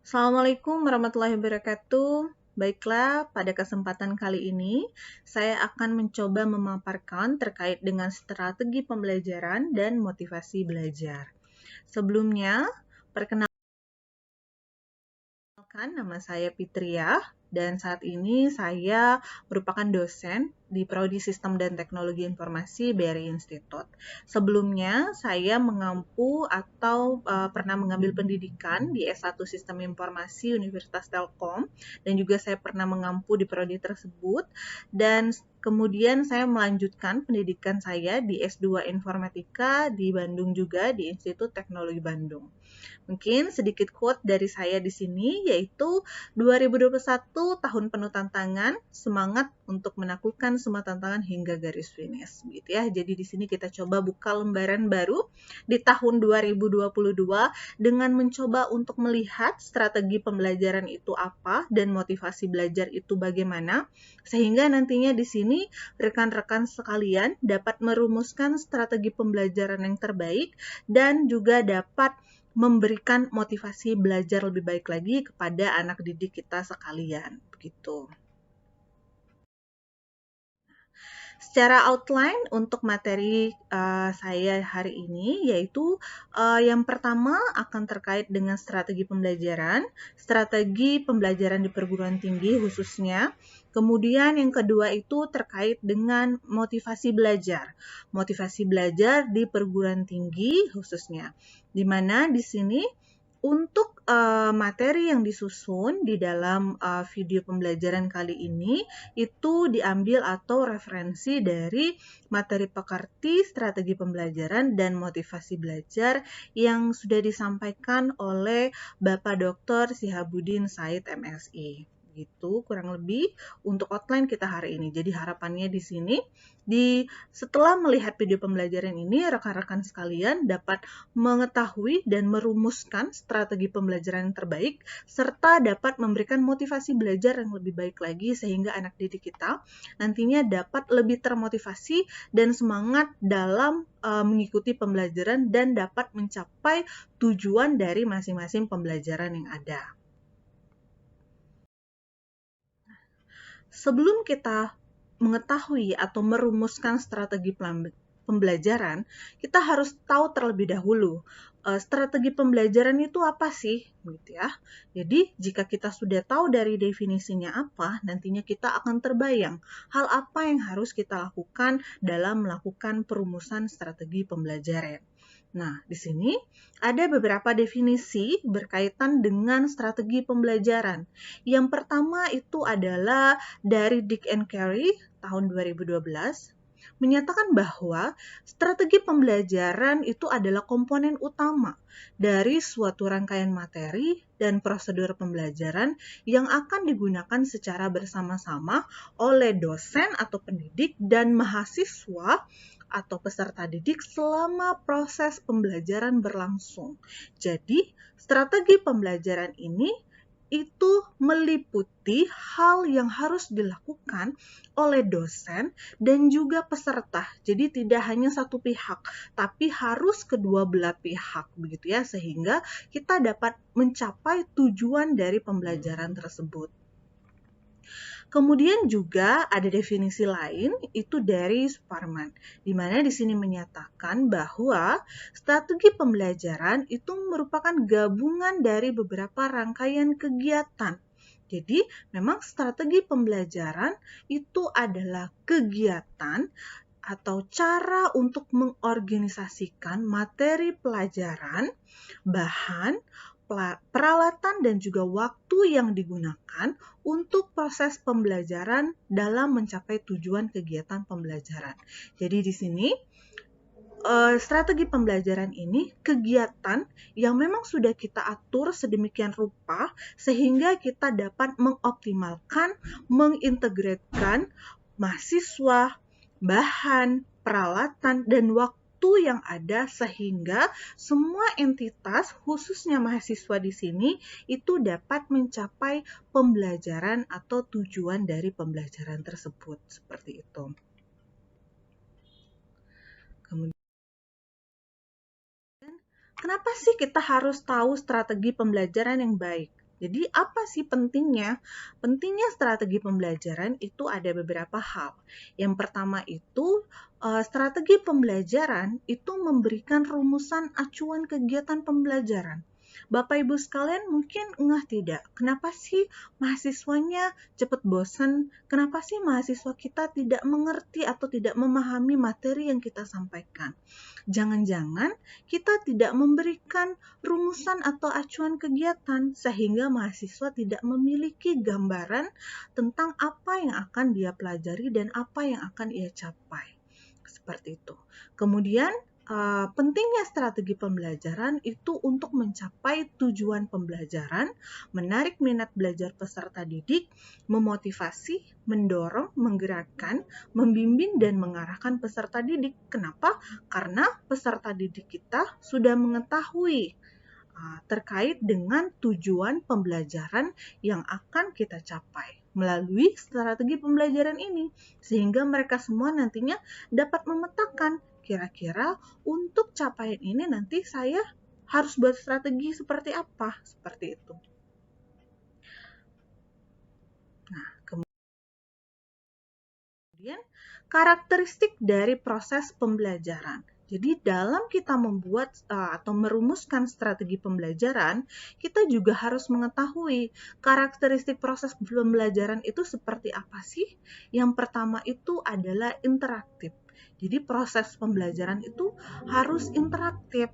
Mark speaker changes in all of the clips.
Speaker 1: Assalamualaikum warahmatullahi wabarakatuh. Baiklah, pada kesempatan kali ini saya akan mencoba memaparkan terkait dengan strategi pembelajaran dan motivasi belajar. Sebelumnya, perkenalkan nama saya Fitria dan saat ini saya merupakan dosen di Prodi Sistem dan Teknologi Informasi BRI Institute. Sebelumnya saya mengampu atau pernah mengambil pendidikan di S1 Sistem Informasi Universitas Telkom dan juga saya pernah mengampu di prodi tersebut dan kemudian saya melanjutkan pendidikan saya di S2 Informatika di Bandung juga di Institut Teknologi Bandung. Mungkin sedikit quote dari saya di sini yaitu 2021 tahun penuh tantangan, semangat untuk menaklukkan semua tantangan hingga garis finish gitu ya. Jadi di sini kita coba buka lembaran baru di tahun 2022 dengan mencoba untuk melihat strategi pembelajaran itu apa dan motivasi belajar itu bagaimana sehingga nantinya di sini rekan-rekan sekalian dapat merumuskan strategi pembelajaran yang terbaik dan juga dapat memberikan motivasi belajar lebih baik lagi kepada anak didik kita sekalian, begitu. Secara outline untuk materi saya hari ini yaitu yang pertama akan terkait dengan strategi pembelajaran di perguruan tinggi khususnya. Kemudian yang kedua itu terkait dengan motivasi belajar di perguruan tinggi khususnya. Di mana di sini untuk materi yang disusun di dalam video pembelajaran kali ini itu diambil atau referensi dari materi pekerti strategi pembelajaran dan motivasi belajar yang sudah disampaikan oleh Bapak Dr. Sihabudin Said MSI. Gitu kurang lebih untuk outline kita hari ini. Jadi harapannya di sini setelah melihat video pembelajaran ini rekan-rekan sekalian dapat mengetahui dan merumuskan strategi pembelajaran yang terbaik serta dapat memberikan motivasi belajar yang lebih baik lagi sehingga anak didik kita nantinya dapat lebih termotivasi dan semangat dalam mengikuti pembelajaran dan dapat mencapai tujuan dari masing-masing pembelajaran yang ada. Sebelum kita mengetahui atau merumuskan strategi pembelajaran, kita harus tahu terlebih dahulu strategi pembelajaran itu apa sih, gitu ya. Jadi, jika kita sudah tahu dari definisinya apa, nantinya kita akan terbayang hal apa yang harus kita lakukan dalam melakukan perumusan strategi pembelajaran. Nah, di sini ada beberapa definisi berkaitan dengan strategi pembelajaran. Yang pertama itu adalah dari Dick and Carey tahun 2012 menyatakan bahwa strategi pembelajaran itu adalah komponen utama dari suatu rangkaian materi dan prosedur pembelajaran yang akan digunakan secara bersama-sama oleh dosen atau pendidik dan mahasiswa atau peserta didik selama proses pembelajaran berlangsung. Jadi, strategi pembelajaran ini itu meliputi hal yang harus dilakukan oleh dosen dan juga peserta. Jadi tidak hanya satu pihak, tapi harus kedua belah pihak begitu ya sehingga kita dapat mencapai tujuan dari pembelajaran tersebut. Kemudian juga ada definisi lain itu dari Suparman, di mana di sini menyatakan bahwa strategi pembelajaran itu merupakan gabungan dari beberapa rangkaian kegiatan. Jadi, memang strategi pembelajaran itu adalah kegiatan atau cara untuk mengorganisasikan materi pelajaran, bahan, peralatan dan juga waktu yang digunakan untuk proses pembelajaran dalam mencapai tujuan kegiatan pembelajaran. Jadi di sini strategi pembelajaran ini kegiatan yang memang sudah kita atur sedemikian rupa sehingga kita dapat mengoptimalkan, mengintegrasikan mahasiswa, bahan, peralatan, dan waktu yang ada sehingga semua entitas, khususnya mahasiswa di sini, itu dapat mencapai pembelajaran atau tujuan dari pembelajaran tersebut. Seperti itu. Kemudian, kenapa sih kita harus tahu strategi pembelajaran yang baik? Jadi apa sih pentingnya? Pentingnya strategi pembelajaran itu ada beberapa hal. Yang pertama itu strategi pembelajaran itu memberikan rumusan acuan kegiatan pembelajaran. Bapak Ibu sekalian mungkin ngeh tidak, kenapa sih mahasiswanya cepat bosan? Kenapa sih mahasiswa kita tidak mengerti atau tidak memahami materi yang kita sampaikan? Jangan-jangan kita tidak memberikan rumusan atau acuan kegiatan sehingga mahasiswa tidak memiliki gambaran tentang apa yang akan dia pelajari dan apa yang akan ia capai. Seperti itu. Kemudian pentingnya strategi pembelajaran itu untuk mencapai tujuan pembelajaran, menarik minat belajar peserta didik, memotivasi, mendorong, menggerakkan, membimbing, dan mengarahkan peserta didik. Kenapa? Karena peserta didik kita sudah mengetahui terkait dengan tujuan pembelajaran yang akan kita capai melalui strategi pembelajaran ini, sehingga mereka semua nantinya dapat memetakan kira-kira untuk capaian ini nanti saya harus buat strategi seperti apa, seperti itu. Nah, kemudian karakteristik dari proses pembelajaran. Jadi dalam kita membuat atau merumuskan strategi pembelajaran, kita juga harus mengetahui karakteristik proses pembelajaran itu seperti apa sih. Yang pertama itu adalah interaktif. Jadi proses pembelajaran itu harus interaktif,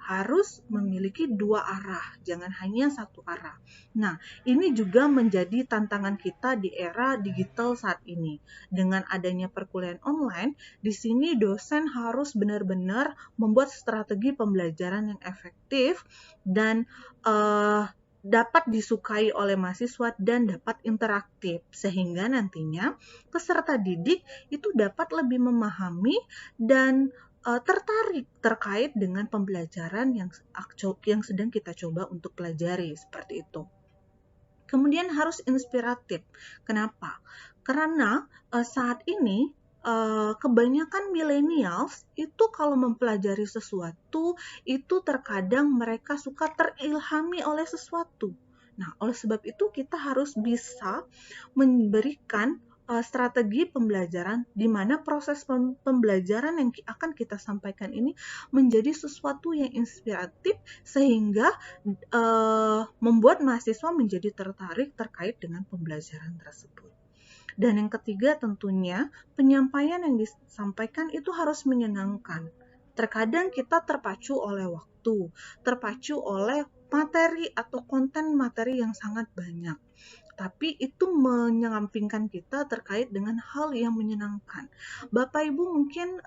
Speaker 1: harus memiliki dua arah, jangan hanya satu arah. Nah, ini juga menjadi tantangan kita di era digital saat ini. Dengan adanya perkuliahan online, di sini dosen harus benar-benar membuat strategi pembelajaran yang efektif dan dapat disukai oleh mahasiswa dan dapat interaktif, sehingga nantinya peserta didik itu dapat lebih memahami dan tertarik terkait dengan pembelajaran yang sedang kita coba untuk pelajari, seperti itu. Kemudian harus inspiratif. Kenapa? Karena saat ini kebanyakan millennials itu kalau mempelajari sesuatu itu terkadang mereka suka terilhami oleh sesuatu. Nah, oleh sebab itu kita harus bisa memberikan strategi pembelajaran di mana proses pembelajaran yang akan kita sampaikan ini menjadi sesuatu yang inspiratif sehingga membuat mahasiswa menjadi tertarik terkait dengan pembelajaran tersebut. Dan yang ketiga tentunya penyampaian yang disampaikan itu harus menyenangkan. Terkadang kita terpacu oleh waktu, terpacu oleh materi atau konten materi yang sangat banyak. Tapi itu menyampingkan kita terkait dengan hal yang menyenangkan. Bapak Ibu mungkin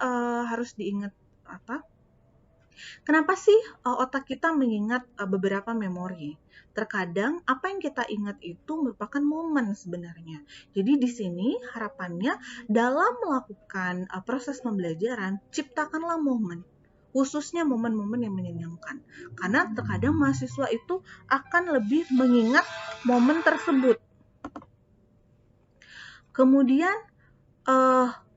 Speaker 1: harus diingat apa? Kenapa sih otak kita mengingat beberapa memori? Terkadang apa yang kita ingat itu merupakan momen sebenarnya. Jadi di sini harapannya dalam melakukan proses pembelajaran, ciptakanlah momen. Khususnya momen-momen yang menyenangkan. Karena terkadang mahasiswa itu akan lebih mengingat momen tersebut. Kemudian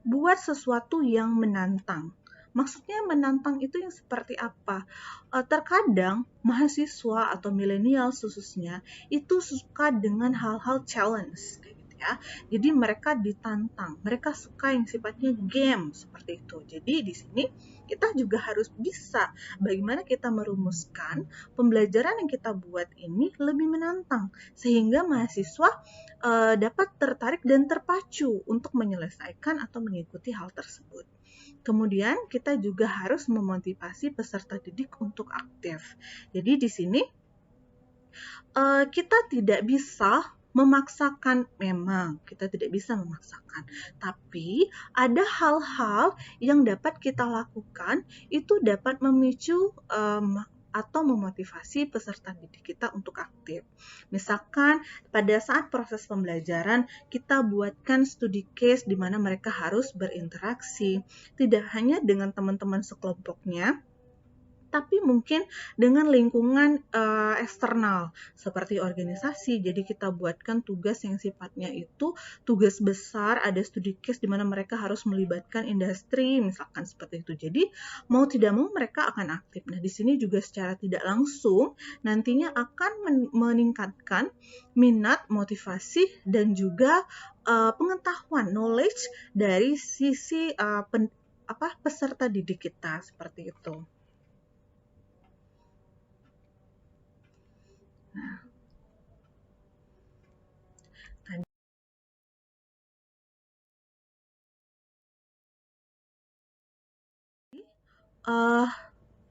Speaker 1: buat sesuatu yang menantang. Maksudnya menantang itu yang seperti apa? Terkadang mahasiswa atau milenial khususnya itu suka dengan hal-hal challenge kayak gitu ya. Jadi mereka ditantang, mereka suka yang sifatnya game seperti itu. Jadi di sini kita juga harus bisa bagaimana kita merumuskan pembelajaran yang kita buat ini lebih menantang sehingga mahasiswa dapat tertarik dan terpacu untuk menyelesaikan atau mengikuti hal tersebut. Kemudian kita juga harus memotivasi peserta didik untuk aktif. Jadi di sini kita tidak bisa memaksakan, memang kita tidak bisa memaksakan, tapi ada hal-hal yang dapat kita lakukan itu dapat memicu atau memotivasi peserta didik kita untuk aktif. Misalkan pada saat proses pembelajaran kita buatkan studi case di mana mereka harus berinteraksi tidak hanya dengan teman-teman sekelompoknya, tapi mungkin dengan lingkungan eksternal seperti organisasi. Jadi kita buatkan tugas yang sifatnya itu tugas besar, ada studi case di mana mereka harus melibatkan industri, misalkan seperti itu. Jadi mau tidak mau mereka akan aktif. Nah, di sini juga secara tidak langsung nantinya akan meningkatkan minat, motivasi, dan juga pengetahuan, knowledge dari sisi peserta didik kita seperti itu. Nah, uh,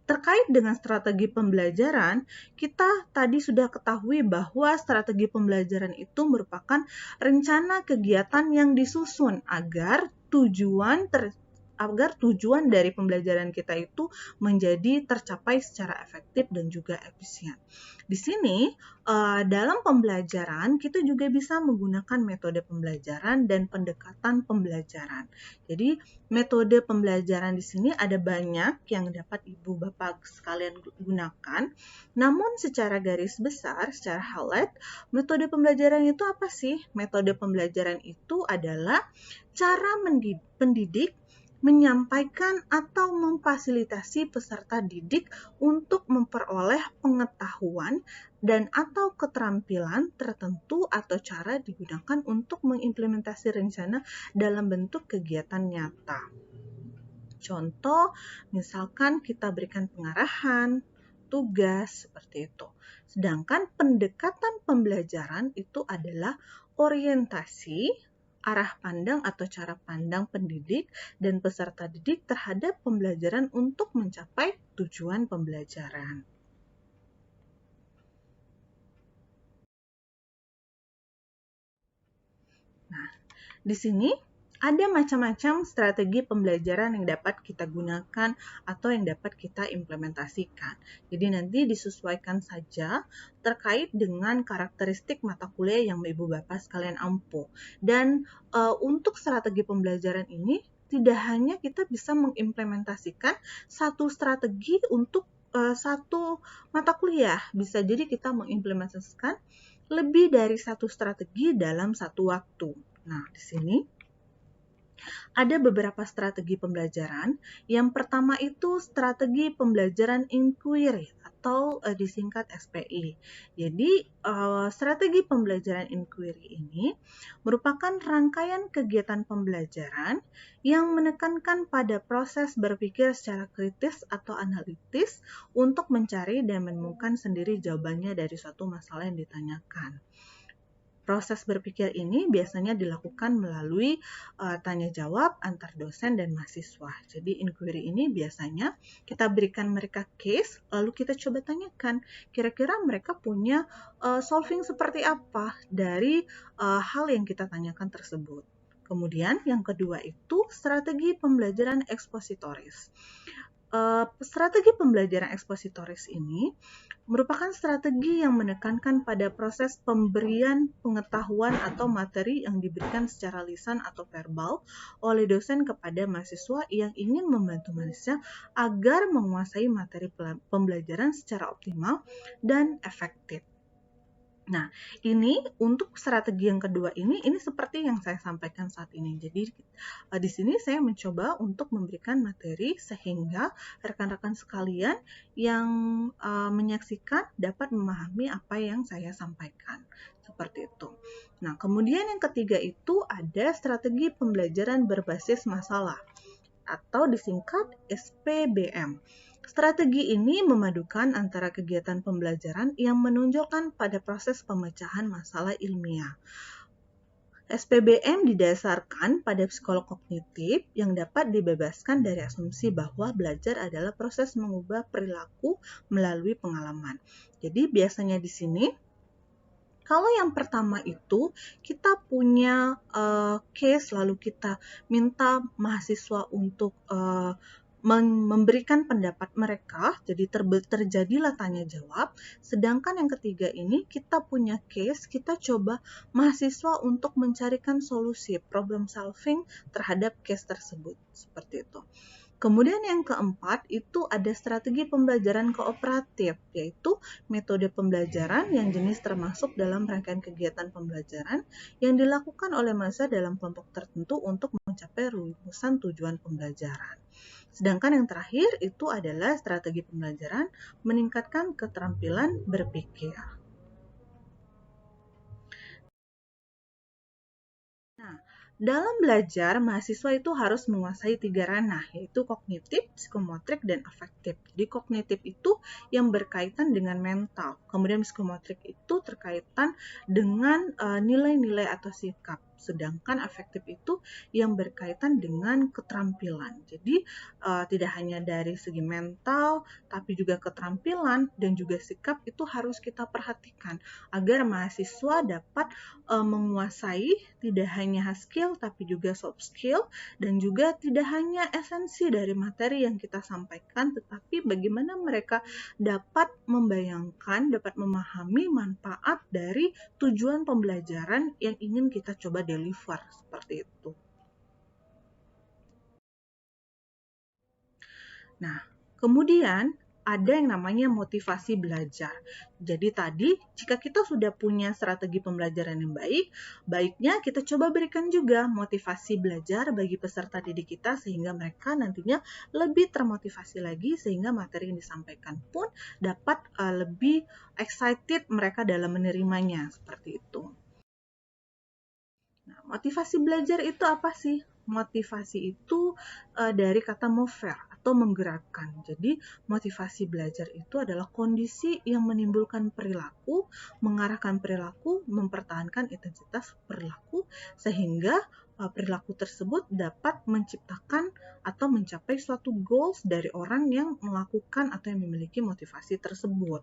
Speaker 1: terkait dengan strategi pembelajaran, kita tadi sudah ketahui bahwa strategi pembelajaran itu merupakan rencana kegiatan yang disusun agar tujuan dari pembelajaran kita itu menjadi tercapai secara efektif dan juga efisien. Di sini, dalam pembelajaran, kita juga bisa menggunakan metode pembelajaran dan pendekatan pembelajaran. Jadi, metode pembelajaran di sini ada banyak yang dapat Ibu Bapak sekalian gunakan. Namun secara garis besar, secara highlight, metode pembelajaran itu apa sih? Metode pembelajaran itu adalah cara pendidik menyampaikan atau memfasilitasi peserta didik untuk memperoleh pengetahuan dan atau keterampilan tertentu atau cara digunakan untuk mengimplementasi rencana dalam bentuk kegiatan nyata. Contoh, misalkan kita berikan pengarahan, tugas, seperti itu. Sedangkan pendekatan pembelajaran itu adalah orientasi, arah pandang atau cara pandang pendidik dan peserta didik terhadap pembelajaran untuk mencapai tujuan pembelajaran. Nah, di sini ada macam-macam strategi pembelajaran yang dapat kita gunakan atau yang dapat kita implementasikan. Jadi nanti disesuaikan saja terkait dengan karakteristik mata kuliah yang Ibu Bapak sekalian ampuh. Dan untuk strategi pembelajaran ini tidak hanya kita bisa mengimplementasikan satu strategi untuk satu mata kuliah, bisa jadi kita mengimplementasikan lebih dari satu strategi dalam satu waktu. Nah, di sini ada beberapa strategi pembelajaran. Yang pertama itu strategi pembelajaran inquiry atau disingkat SPI. Jadi, strategi pembelajaran inquiry ini merupakan rangkaian kegiatan pembelajaran yang menekankan pada proses berpikir secara kritis atau analitis untuk mencari dan menemukan sendiri jawabannya dari suatu masalah yang ditanyakan. Proses berpikir ini biasanya dilakukan melalui tanya jawab antar dosen dan mahasiswa. Jadi inquiry ini biasanya kita berikan mereka case, lalu kita coba tanyakan kira-kira mereka punya solving seperti apa dari hal yang kita tanyakan tersebut. Kemudian yang kedua itu strategi pembelajaran ekspositoris. Strategi pembelajaran ekspositoris ini merupakan strategi yang menekankan pada proses pemberian pengetahuan atau materi yang diberikan secara lisan atau verbal oleh dosen kepada mahasiswa yang ingin membantu mahasiswa agar menguasai materi pembelajaran secara optimal dan efektif. Nah, ini untuk strategi yang kedua ini seperti yang saya sampaikan saat ini. Jadi di sini saya mencoba untuk memberikan materi sehingga rekan-rekan sekalian yang menyaksikan dapat memahami apa yang saya sampaikan. Seperti itu. Nah, kemudian yang ketiga itu ada strategi pembelajaran berbasis masalah atau disingkat SPBM. Strategi ini memadukan antara kegiatan pembelajaran yang menonjolkan pada proses pemecahan masalah ilmiah. SPBM didasarkan pada psikolog kognitif yang dapat dibebaskan dari asumsi bahwa belajar adalah proses mengubah perilaku melalui pengalaman. Jadi biasanya di sini kalau yang pertama itu kita punya case lalu kita minta mahasiswa untuk memberikan pendapat mereka, jadi terjadilah tanya jawab. Sedangkan yang ketiga ini kita punya case, kita coba mahasiswa untuk mencarikan solusi problem solving terhadap case tersebut, seperti itu. Kemudian yang keempat itu ada strategi pembelajaran kooperatif, yaitu metode pembelajaran yang jenis termasuk dalam rangkaian kegiatan pembelajaran yang dilakukan oleh mahasiswa dalam kelompok tertentu untuk mencapai rumusan tujuan pembelajaran. Sedangkan yang terakhir itu adalah strategi pembelajaran meningkatkan keterampilan berpikir. Nah, dalam belajar, mahasiswa itu harus menguasai 3 ranah, yaitu kognitif, psikomotrik, dan afektif. Jadi kognitif itu yang berkaitan dengan mental, kemudian psikomotrik itu terkaitan dengan nilai-nilai atau sikap. Sedangkan afektif itu yang berkaitan dengan keterampilan. Jadi tidak hanya dari segi mental, tapi juga keterampilan dan juga sikap itu harus kita perhatikan agar mahasiswa dapat menguasai tidak hanya hard skill tapi juga soft skill, dan juga tidak hanya esensi dari materi yang kita sampaikan, tetapi bagaimana mereka dapat membayangkan, dapat memahami manfaat dari tujuan pembelajaran yang ingin kita coba deliver, seperti itu. Nah, kemudian ada yang namanya motivasi belajar. Jadi tadi, jika kita sudah punya strategi pembelajaran yang baik, baiknya kita coba berikan juga motivasi belajar bagi peserta didik kita sehingga mereka nantinya lebih termotivasi lagi sehingga materi yang disampaikan pun dapat lebih excited mereka dalam menerimanya, seperti itu. Nah, motivasi belajar itu apa sih? Motivasi itu dari kata mover atau menggerakkan. Jadi, motivasi belajar itu adalah kondisi yang menimbulkan perilaku, mengarahkan perilaku, mempertahankan intensitas perilaku, sehingga perilaku tersebut dapat menciptakan atau mencapai suatu goals dari orang yang melakukan atau yang memiliki motivasi tersebut.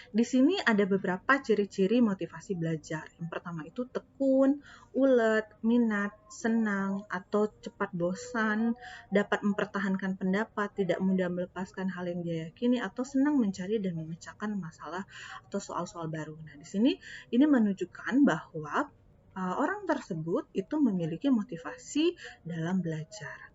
Speaker 1: Di sini ada beberapa ciri-ciri motivasi belajar. Yang pertama itu tekun, ulet, minat, senang, atau cepat bosan, dapat mempertahankan pendapat, tidak mudah melepaskan hal yang dia yakini, atau senang mencari dan memecahkan masalah atau soal-soal baru. Nah, di sini ini menunjukkan bahwa orang tersebut itu memiliki motivasi dalam belajar.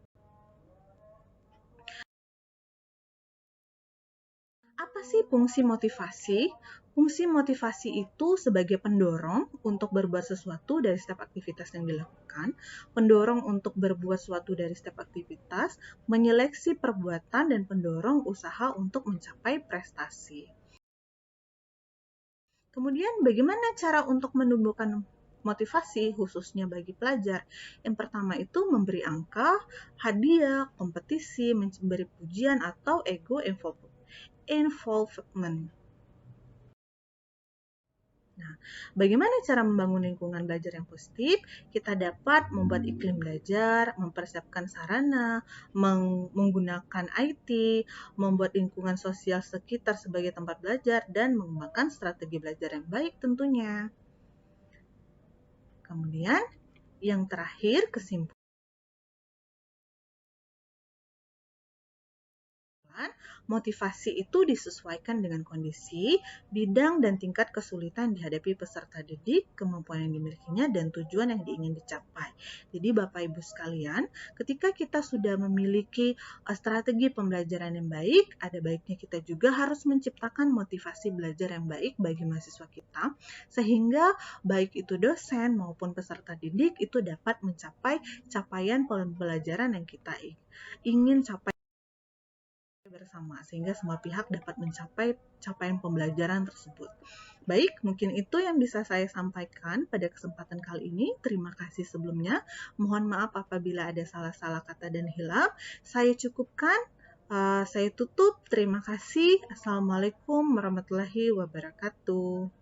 Speaker 1: Apa sih fungsi motivasi? Fungsi motivasi itu sebagai pendorong untuk berbuat sesuatu dari setiap aktivitas yang dilakukan, pendorong untuk berbuat sesuatu dari setiap aktivitas, menyeleksi perbuatan, dan pendorong usaha untuk mencapai prestasi. Kemudian bagaimana cara untuk menumbuhkan motivasi khususnya bagi pelajar? Yang pertama itu memberi angka, hadiah, kompetisi, memberi pujian, atau ego involvement. Nah, bagaimana cara membangun lingkungan belajar yang positif? Kita dapat membuat iklim belajar, mempersiapkan sarana, menggunakan IT, membuat lingkungan sosial sekitar sebagai tempat belajar, dan mengembangkan strategi belajar yang baik tentunya. Kemudian, yang terakhir, kesimpulan. Motivasi itu disesuaikan dengan kondisi, bidang, dan tingkat kesulitan dihadapi peserta didik, kemampuan yang dimilikinya, dan tujuan yang ingin dicapai. Jadi Bapak Ibu sekalian, ketika kita sudah memiliki strategi pembelajaran yang baik, ada baiknya kita juga harus menciptakan motivasi belajar yang baik bagi mahasiswa kita, sehingga baik itu dosen maupun peserta didik itu dapat mencapai capaian pembelajaran yang kita ingin capai bersama, sehingga semua pihak dapat mencapai capaian pembelajaran tersebut. Baik, mungkin itu yang bisa saya sampaikan pada kesempatan kali ini. Terima kasih sebelumnya. Mohon maaf apabila ada salah-salah kata dan hilaf. Saya cukupkan, saya tutup. Terima kasih. Assalamualaikum warahmatullahi wabarakatuh.